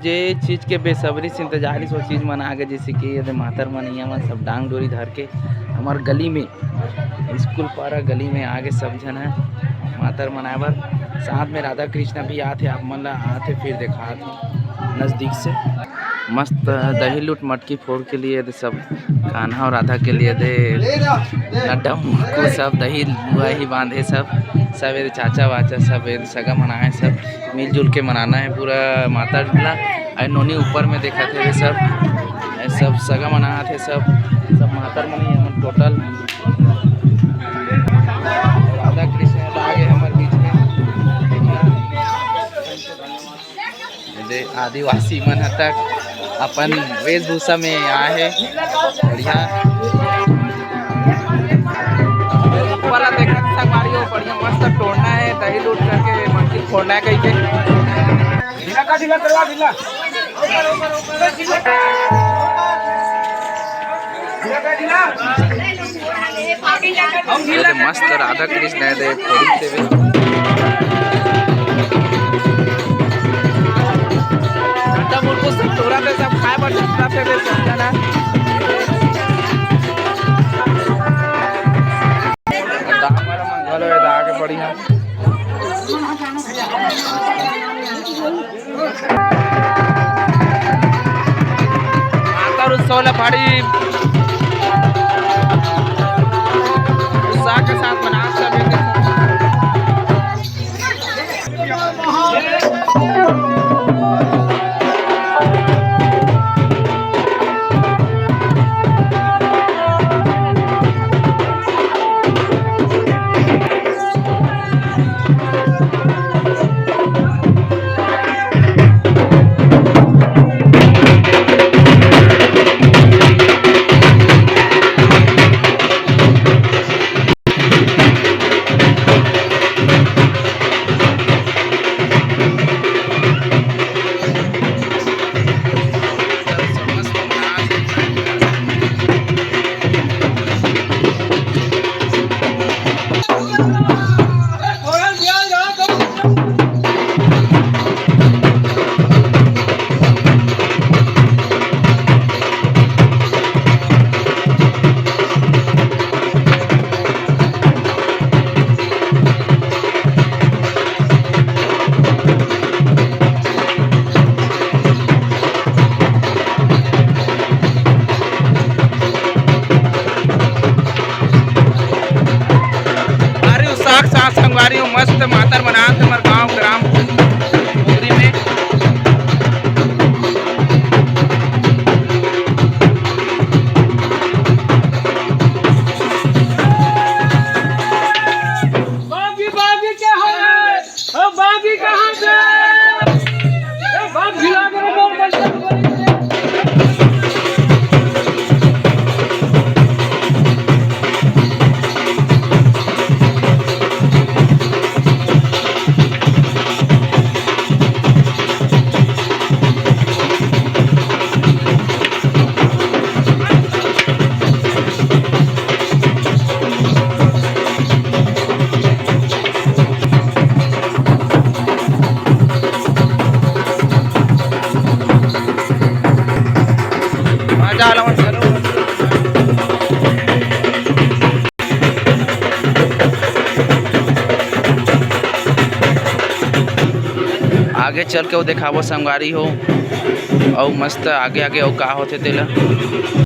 जे चीज़ के बेसब्री से इंतजारी सो चीज़ मन आगे, जैसे कि ये मातर मन यहाँ मन सब डांग डोरी धर के हमार गली में स्कूल पारा गली में आगे सब जन है मातर मनाए बर। साथ में राधा कृष्ण भी आते, आप मन ला आते फिर दिखा थे नज़दीक से। मस्त दही लूट मटकी फोड़ के लिए दे सब, कान्हा और राधा के लिए दे नड्डा मुक्कू सब दही वही बांधे सब ये चाचा वाचा सब ये सगा मनाए, सब मिलजुल के मनाना है पूरा माता ला। और नोनी ऊपर में देखा थे सब सगा मना थे सब मातर मनी हम टोटल। राधा कृष्ण आगे हमारे बीच में आदिवासी मन तक अपन वेशभूषा में आए है बढ़िया। वाला देखा संगवारी हो बढ़िया मस्त तोड़ना है, दही लूट करके मटकी फोड़ना है कहीं के। मस्त राधा कृष्ण है दे फोड़ी से सब तोड़ा पे सब खाए पर चुपता पे सब जना मंगल हो आगे बढ़िया। उत्सव ला भारी उत्साह के साथ मना संगवारी मस्त मातर बना हमारे गाँव ग्राम पूरी में। बागी बागी क्या है? ओ बागी कहाँ से? बाग भिला करो बोल बच्चा। आगे चल के वो देखावो संगवारी हो और मस्त आगे आगे और का होते तेला।